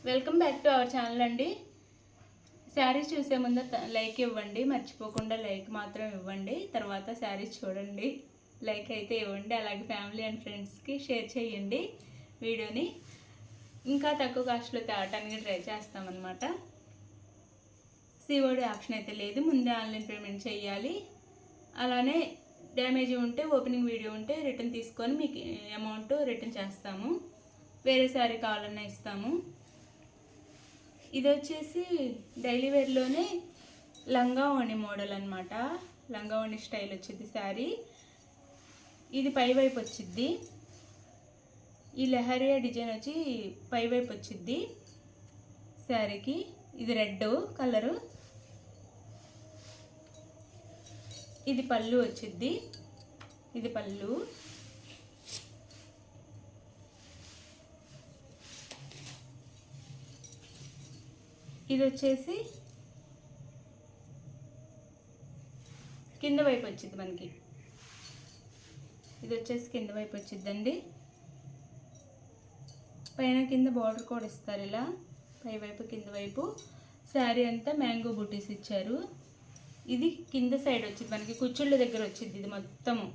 Welcome back to our channel అండి. శారీస్ చూసే ముందు లైక్ ఇవ్వండి, మర్చిపోకుండా లైక్ మాత్రం ఇవ్వండి. తర్వాత శారీస్ చూడండి, లైక్ అయితే ఇవ్వండి. అలాగే ఫ్యామిలీ అండ్ ఫ్రెండ్స్కి షేర్ చేయండి వీడియోని. ఇంకా తక్కువ కాస్ట్లో తేవటానికి ట్రై చేస్తామన్నమాట. సిఓడి ఆప్షన్ అయితే లేదు, ముందే ఆన్లైన్ పేమెంట్ చేయాలి. అలానే డ్యామేజ్ ఉంటే ఓపెనింగ్ వీడియో ఉంటే రిటర్న్ తీసుకొని మీకు అమౌంట్ రిటర్న్ చేస్తాము. వేరే శారీ కావాలన్నా ఇస్తాము. ఇది వచ్చేసి డైలీ వేర్లోనే లంగా ఓణి మోడల్ అనమాట. లంగా ఓణి స్టైల్ వచ్చింది శారీ. ఇది పై వైపు వచ్చింది. ఈ లెహరియా డిజైన్ వచ్చి పై వైపు వచ్చింది శారీకి. ఇది రెడ్ కలరు. ఇది పళ్ళు వచ్చింది. ఇది పళ్ళు. ఇది వచ్చేసి కింద వైపు వచ్చింది మనకి. ఇది వచ్చేసి కింద వైపు వచ్చిందండి. పైన కింద బార్డర్ కూడా ఇస్తారు ఇలా, పై వైపు కింద వైపు. శారీ అంతా మ్యాంగో బుటీస్ ఇచ్చారు. ఇది కింద సైడ్ వచ్చింది మనకి, కుచ్చుళ్ళ దగ్గర వచ్చింది. ఇది మొత్తము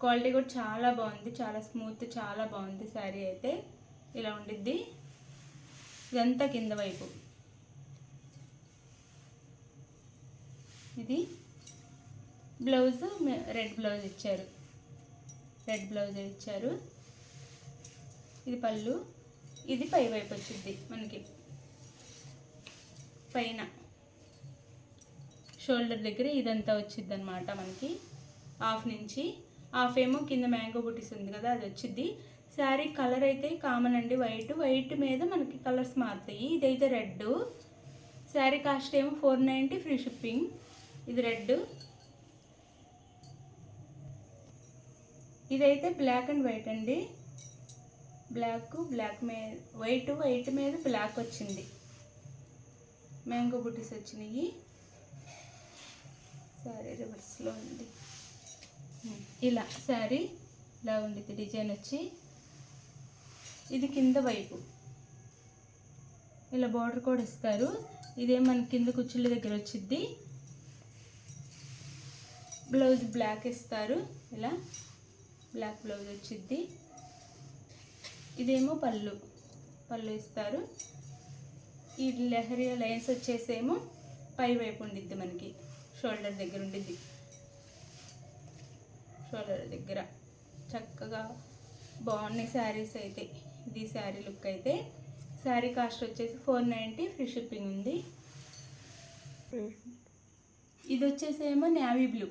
క్వాలిటీ కూడా చాలా బాగుంది, చాలా స్మూత్, చాలా బాగుంది శారీ అయితే. ఇలా ఉండిద్ది. ఇదంతా కింద వైపు. ఇది బ్లౌజ్ రెడ్ బ్లౌజ్ ఇచ్చారు, రెడ్ బ్లౌజ్ ఇచ్చారు. ఇది పళ్ళు. ఇది పై వైపు వచ్చింది మనకి, పైన షోల్డర్ దగ్గర ఇదంతా వచ్చింది అనమాట మనకి. హాఫ్ నుంచి హాఫ్ ఏమో కింద మ్యాంగో బుటీస్ ఉంది కదా, అది వచ్చింది. శారీ కలర్ అయితే కామన్ అండి, వైట్. వైట్ మీద మనకి కలర్స్ మారుతాయి. ఇదైతే రెడ్. శారీ కాస్ట్ ఏమో 490 ఫ్రీ షిప్పింగ్. ఇది రెడ్. ఇదైతే బ్లాక్ అండ్ వైట్ అండి. బ్లాక్ మీద వైట్ మీద బ్లాక్ వచ్చింది. మ్యాంగో బుటీస్ వచ్చినాయి. శారీ రివర్స్లో ఉంది. ఇలా శారీ ఇలా ఉంది. డిజైన్ వచ్చి ఇది కింద వైపు ఇలా బార్డర్ కూడా ఇస్తారు. ఇదే మన కింద కుచ్చుళ్ళ దగ్గర వచ్చింది. బ్లౌజ్ బ్లాక్ ఇస్తారు. ఇలా బ్లాక్ బ్లౌజ్ వచ్చింది. ఇదేమో పళ్ళు ఇస్తారు. ఈ లెహరియా లైన్స్ వచ్చేసేమో పై వైపు ఉండిద్ది మనకి, షోల్డర్ దగ్గర ఉండిద్ది. షోల్డర్ దగ్గర చక్కగా బాగున్నాయి శారీస్ అయితే. ఇది శారీ లుక్ అయితే. శారీ కాస్ట్ వచ్చేసి 490 ఫ్రీ షిప్పింగ్ ఉంది. ఇది వచ్చేసేమో నేవీ బ్లూ.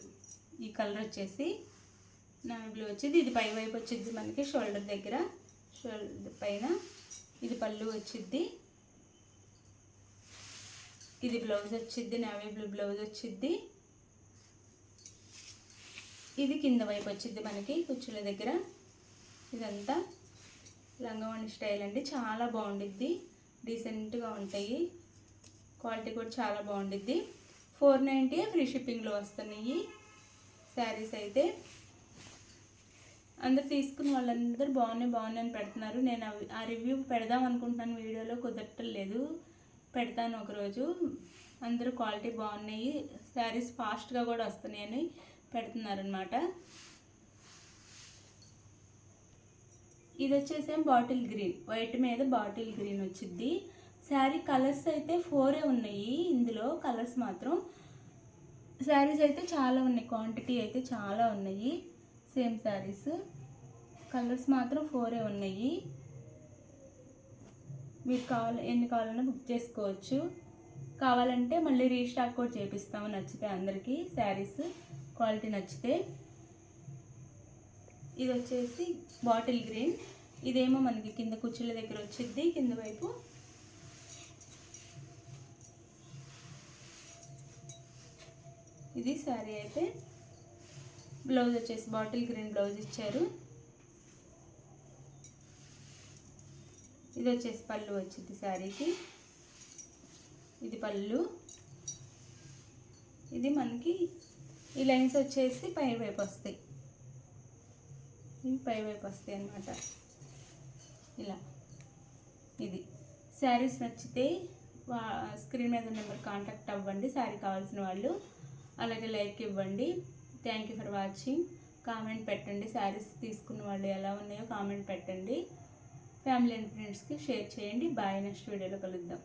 ఈ కలర్ వచ్చేసి నేవీ బ్లూ వచ్చింది. ఇది పై వైపు వచ్చింది మనకి, షోల్డర్ దగ్గర, షోల్డర్ పైన. ఇది పళ్ళు వచ్చింది. ఇది బ్లౌజ్ వచ్చింది, నేవీ బ్లూ బ్లౌజ్ వచ్చింది. ఇది కింద వైపు వచ్చింది మనకి, కుచ్చుల దగ్గర. ఇదంతా లంగావణి స్టైల్ అండి. చాలా బాగుండిద్ది, డీసెంట్గా ఉంటాయి. క్వాలిటీ కూడా చాలా బాగుండిద్ది. 490 ఫ్రీ షిప్పింగ్లో వస్తున్నాయి శారీస్ అయితే. అందరు తీసుకున్న వాళ్ళందరూ బాగున్నాయి అని పెడుతున్నారు. నేను ఆ రివ్యూ పెడదాం అనుకుంటున్నాను, వీడియోలో కుదరట్లేదు. పెడతాను ఒకరోజు. అందరూ క్వాలిటీ బాగున్నాయి, శారీస్ ఫాస్ట్గా కూడా వస్తున్నాయని పెడుతున్నారనమాట. ఇది వచ్చేసేం బాటిల్ గ్రీన్, వైట్ మీద బాటిల్ గ్రీన్ వచ్చింది. శారీ కలర్స్ అయితే 4 ఉన్నాయి ఇందులో. కలర్స్ మాత్రం శారీస్ అయితే చాలా ఉన్నాయి, క్వాంటిటీ అయితే చాలా ఉన్నాయి. సేమ్ శారీస్ కలర్స్ మాత్రం 4 ఉన్నాయి. మీకు ఎన్ని కావాలన్నా బుక్ చేసుకోవచ్చు. కావాలంటే మళ్ళీ రీస్టాక్ కూడా చేపిస్తాము నచ్చితే అందరికీ శారీస్, క్వాలిటీ నచ్చితే. ఇది వచ్చేసి బాటిల్ గ్రీన్. ఇదేమో మనకి కింద కుచ్చుల దగ్గర వచ్చింది, కింద వైపు. ఇది శారీ అయితే. బ్లౌజ్ వచ్చేసి బాటిల్ గ్రీన్ బ్లౌజ్ ఇచ్చారు. ఇది వచ్చేసి పళ్ళు వచ్చింది శారీకి. ఇది పళ్ళు. ఇది మనకి ఈ లైన్స్ వచ్చేసి పై వైపు వస్తాయి, ఇవి పై వైపు వస్తాయి అన్నమాట. ఇలా ఇది శారీస్ నచ్చితే స్క్రీన్ మీద నెంబర్ కాంటాక్ట్ అవ్వండి శారీ కావాల్సిన వాళ్ళు. అలాగే లైక్ ఇవ్వండి. Thank you for watching. Comment పెట్టండి. శారీస్ తీసుకున్న వాళ్ళు ఎలా ఉన్నాయో కామెంట్ పెట్టండి. ఫ్యామిలీ అండ్ ఫ్రెండ్స్కి షేర్ చేయండి. బాయ్. నెక్స్ట్ వీడియోలో కలుద్దాం.